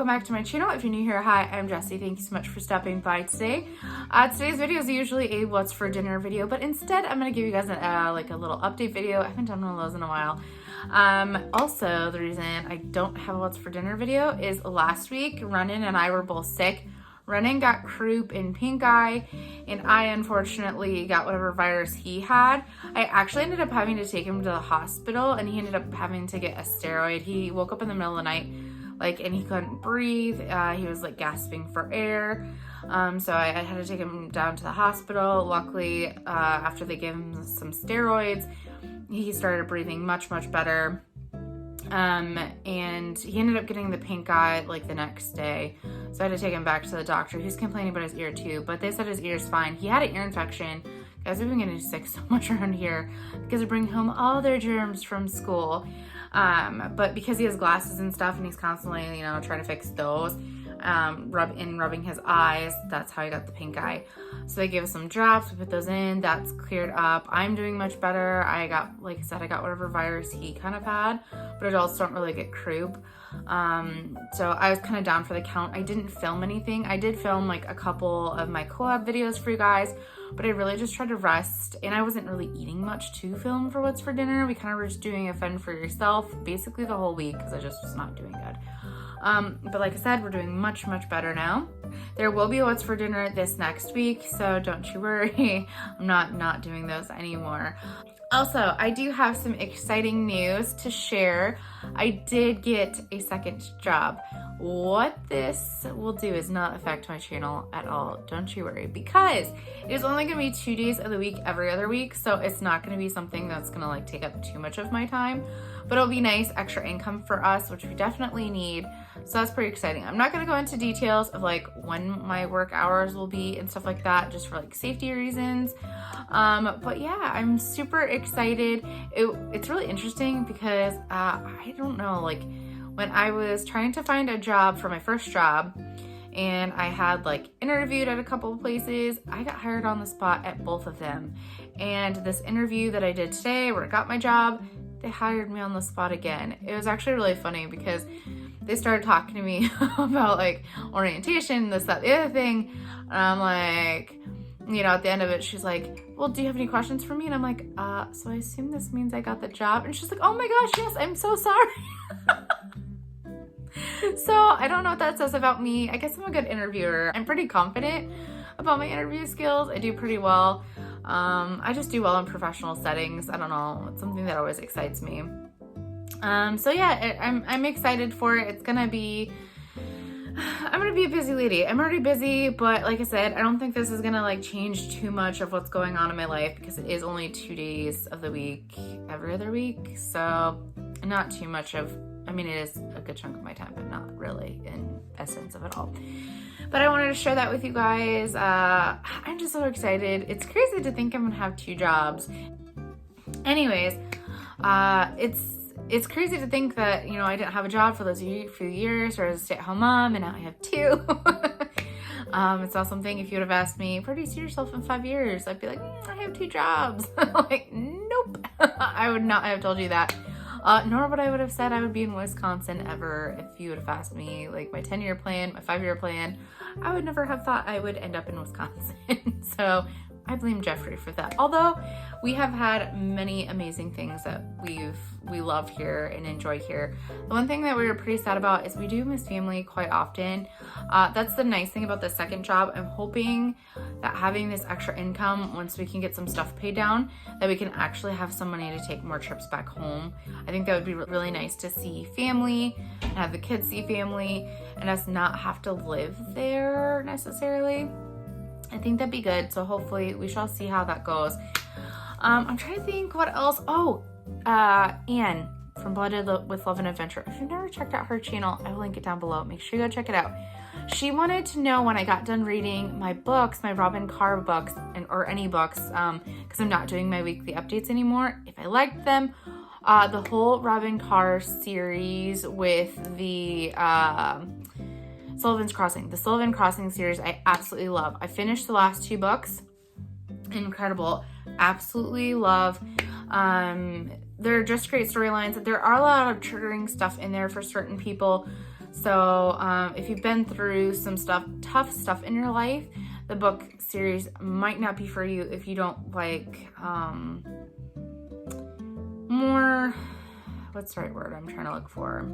welcome back to my channel. If you're new here, hi, I'm Jessie. Thank you so much for stopping by today. Today's video is usually a what's for dinner video, but instead I'm going to give you guys a little update video. I haven't done one of those in a while. Also, the reason I don't have a what's for dinner video is last week, Ronan and I were both sick. Ronan got croup and pink eye, and I unfortunately got whatever virus he had. I actually ended up having to take him to the hospital, and he ended up having to get a steroid. He woke up in the middle of the night, and he couldn't breathe. He was gasping for air. So I had to take him down to the hospital. Luckily, after they gave him some steroids, he started breathing much, much better. And he ended up getting the pink eye the next day. So I had to take him back to the doctor. He was complaining about his ear too, but they said his ear's fine. He had an ear infection. Guys, we've been getting sick so much around here because they bring home all their germs from school. But because he has glasses and stuff and he's constantly, trying to fix those, rubbing his eyes, that's how he got the pink eye. So they gave us some drops, we put those in, that's cleared up. I'm doing much better. I got, like I said, I got whatever virus he kind of had, but adults don't really get croup. So I was kind of down for the count. I didn't film anything. I did film a couple of my collab videos for you guys, but I really just tried to rest, and I wasn't really eating much to film for what's for dinner. We kind of were just doing a fend for yourself basically the whole week because I just was not doing good. But like I said, we're doing much, much better now. There will be a what's for dinner this next week, so don't you worry. I'm not doing those anymore. Also, I do have some exciting news to share. I did get a second job. What this will do is not affect my channel at all. Don't you worry, because it is only gonna be 2 days of the week every other week, so it's not gonna be something that's gonna take up too much of my time, but it'll be nice extra income for us, which we definitely need. So that's pretty exciting. I'm not gonna go into details of when my work hours will be and stuff like that, just for safety reasons. But yeah, I'm super excited. It's really interesting because I don't know, when I was trying to find a job for my first job, and I had interviewed at a couple of places, I got hired on the spot at both of them. And this interview that I did today where I got my job, they hired me on the spot again. It was actually really funny because they started talking to me about orientation, this, that, the other thing. And I'm at the end of it, she's like, well, do you have any questions for me? And I'm like, so I assume this means I got the job. And she's like, oh my gosh, yes, I'm so sorry. So I don't know what that says about me. I guess I'm a good interviewer. I'm pretty confident about my interview skills. I do pretty well. I just do well in professional settings. I don't know. It's something that always excites me. So yeah, I'm excited for it. I'm gonna be a busy lady. I'm already busy, but like I said, I don't think this is gonna change too much of what's going on in my life because it is only 2 days of the week, every other week. So not too much of, it is a good chunk of my time, but not really in essence of it all. But I wanted to share that with you guys. I'm just so excited. It's crazy to think I'm gonna have 2 jobs. Anyways, it's crazy to think that, I didn't have a job for those few years, or as a stay-at-home mom, and now I have 2. It's not something, if you would have asked me, where do you see yourself in 5 years? I'd be like, I have 2 jobs. Nope. I would not have told you that. Nor would I would have said I would be in Wisconsin ever if you would have asked me my 10-year plan, my 5-year plan. I would never have thought I would end up in Wisconsin. So I blame Jeffrey for that. Although we have had many amazing things that we love here and enjoy here. The one thing that we were pretty sad about is we do miss family quite often. That's the nice thing about the second job. I'm hoping that having this extra income, once we can get some stuff paid down, that we can actually have some money to take more trips back home. I think that would be really nice to see family and have the kids see family and us not have to live there necessarily. I think that'd be good. So hopefully we shall see how that goes. I'm trying to think what else. Oh, Anne from Blended with Love and Adventure. If you've never checked out her channel, I will link it down below. Make sure you go check it out. She wanted to know when I got done reading my books, my Robin Carr books, or any books, because I'm not doing my weekly updates anymore, if I liked them. The whole Robin Carr series with the Sullivan's Crossing. The Sullivan Crossing series I absolutely love. I finished the last 2 books. Incredible. Absolutely love. They're just great storylines. There are a lot of triggering stuff in there for certain people. So if you've been through some tough stuff in your life, the book series might not be for you if you don't like more, what's the right word I'm trying to look for?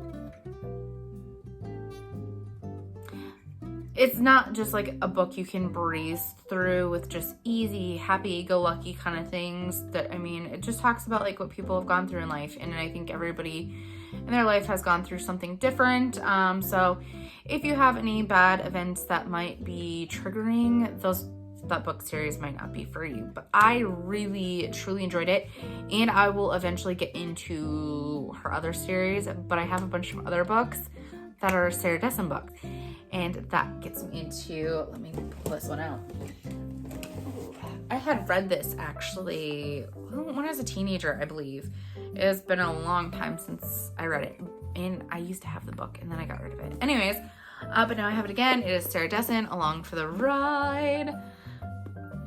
It's not just like a book you can breeze through with just easy, happy-go-lucky kind of things. That, I mean, it just talks about like what people have gone through in life, and I think everybody in their life has gone through something different. So if you have any bad events that might be triggering, that book series might not be for you. But I really, truly enjoyed it, and I will eventually get into her other series, but I have a bunch of other books that are Sarah Dessen books. And that gets me into, let me pull this one out. I had read this actually when I was a teenager, I believe. It has been a long time since I read it. And I used to have the book and then I got rid of it. Anyways, but now I have it again. It is Sarah Dessen, Along for the Ride.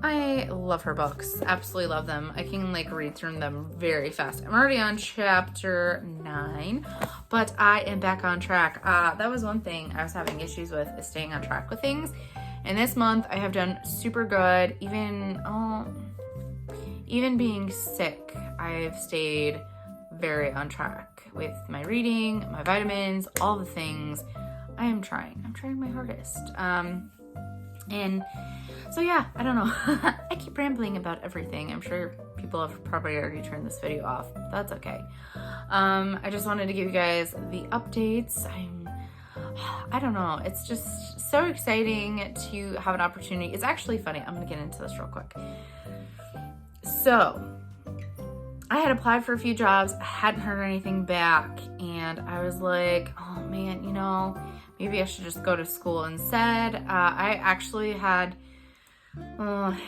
I love her books. Absolutely love them. I can like read through them very fast. I'm already on chapter 9, but I am back on track. That was one thing I was having issues with, is staying on track with things. And this month I have done super good. Even being sick, I've stayed very on track with my reading, my vitamins, all the things. I'm trying my hardest. And so yeah, I don't know. I keep rambling about everything. I'm sure people have probably already turned this video off. That's okay. I just wanted to give you guys the updates. I don't know. It's just so exciting to have an opportunity. It's actually funny. I'm gonna get into this real quick. So I had applied for a few jobs, hadn't heard anything back, and I was like, oh man, you know, maybe I should just go to school instead. I actually had,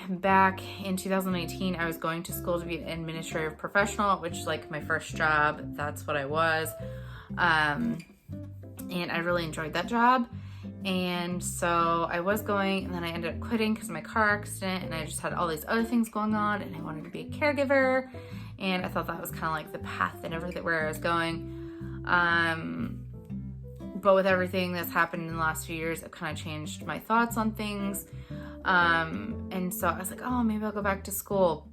back in 2018, I was going to school to be an administrative professional, which is like my first job. That's what I was. And I really enjoyed that job. And so I was going, and then I ended up quitting because of my car accident, and I just had all these other things going on, and I wanted to be a caregiver, and I thought that was kind of like the path and everything where I was going. But with everything that's happened in the last few years, I've kind of changed my thoughts on things. And so I was like, oh, maybe I'll go back to school.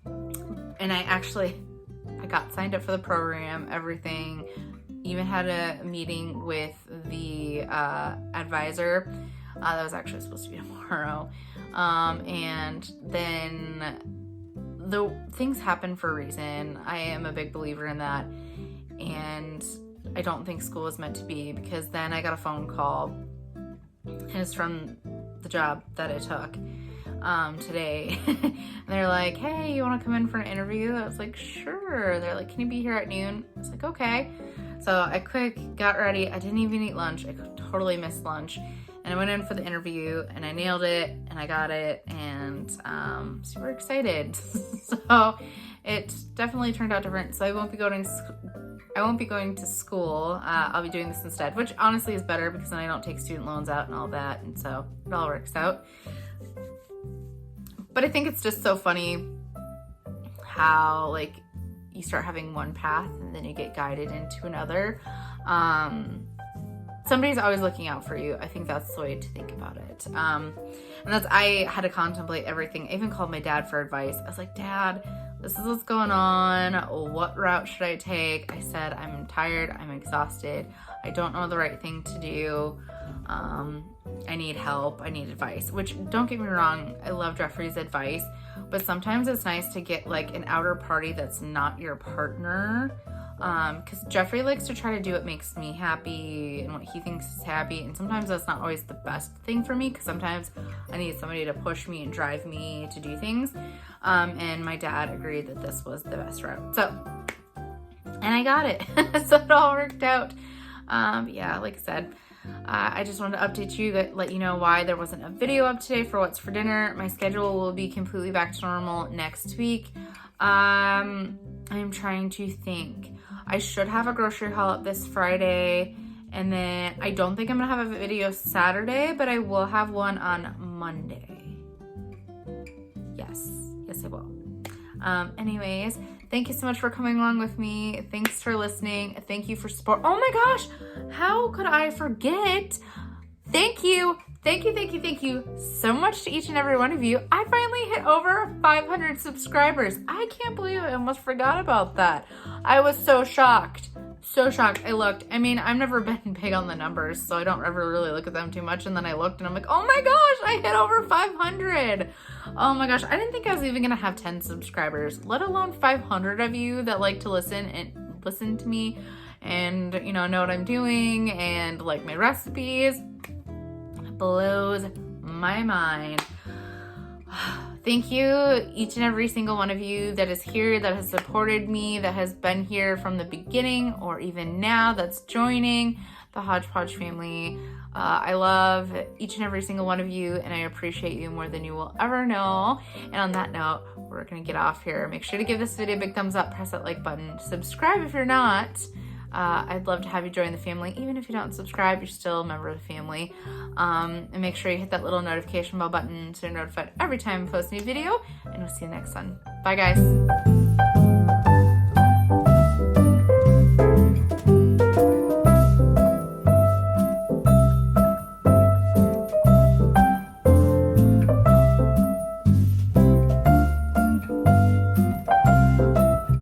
And I got signed up for the program, everything. Even had a meeting with the advisor. That was actually supposed to be tomorrow. And then the things happen for a reason. I am a big believer in that. And I don't think school was meant to be, because then I got a phone call, and it's from the job that I took today. And they're like, hey, you want to come in for an interview? I was like, sure. They're like, can you be here at noon? I was like, okay. So I got ready. I didn't even eat lunch. I totally missed lunch. And I went in for the interview, and I nailed it, and I got it, and super excited. So it definitely turned out different. So I won't be going to school. I'll be doing this instead, which honestly is better, because then I don't take student loans out and all that, and so it all works out. But I think it's just so funny how like you start having one path and then you get guided into another. Somebody's always looking out for you. I think that's the way to think about it. And I had to contemplate everything. I even called my dad for advice. I was like, Dad, this is what's going on. What route should I take? I said, I'm tired. I'm exhausted. I don't know the right thing to do. I need help. I need advice, which, don't get me wrong, I love Jeffrey's advice, but sometimes it's nice to get like an outer party that's not your partner. Because Jeffrey likes to try to do what makes me happy and what he thinks is happy, and sometimes that's not always the best thing for me, because sometimes I need somebody to push me and drive me to do things. And my dad agreed that this was the best route. So, and I got it. So it all worked out. Yeah, like I said, I just wanted to update you, let you know why there wasn't a video up today for what's for dinner. My schedule will be completely back to normal next week. I'm trying to think. I should have a grocery haul up this Friday, and then I don't think I'm gonna have a video Saturday, but I will have one on Monday. Yes, I will. Anyways, Thank you so much for coming along with me. Thanks for listening. Thank you for support. Oh my gosh, how could I forget? Thank you so much to each and every one of you. I finally hit over 500 subscribers. I can't believe I almost forgot about that. I was so shocked. I looked. I mean, I've never been big on the numbers, so I don't ever really look at them too much. And then I looked and I'm like, oh my gosh, I hit over 500. Oh my gosh, I didn't think I was even gonna have 10 subscribers, let alone 500 of you that like to listen to me and, you know what I'm doing and like my recipes. It blows my mind. Thank you, each and every single one of you that is here, that has supported me, that has been here from the beginning or even now that's joining the Hodgepodge family. I love each and every single one of you, and I appreciate you more than you will ever know. And on that note, we're gonna get off here. Make sure to give this video a big thumbs up, press that like button, subscribe if you're not. I'd love to have you join the family. Even if you don't subscribe, you're still a member of the family. And make sure you hit that little notification bell button so you're notified every time I post a new video. And we'll see you next one. Bye, guys.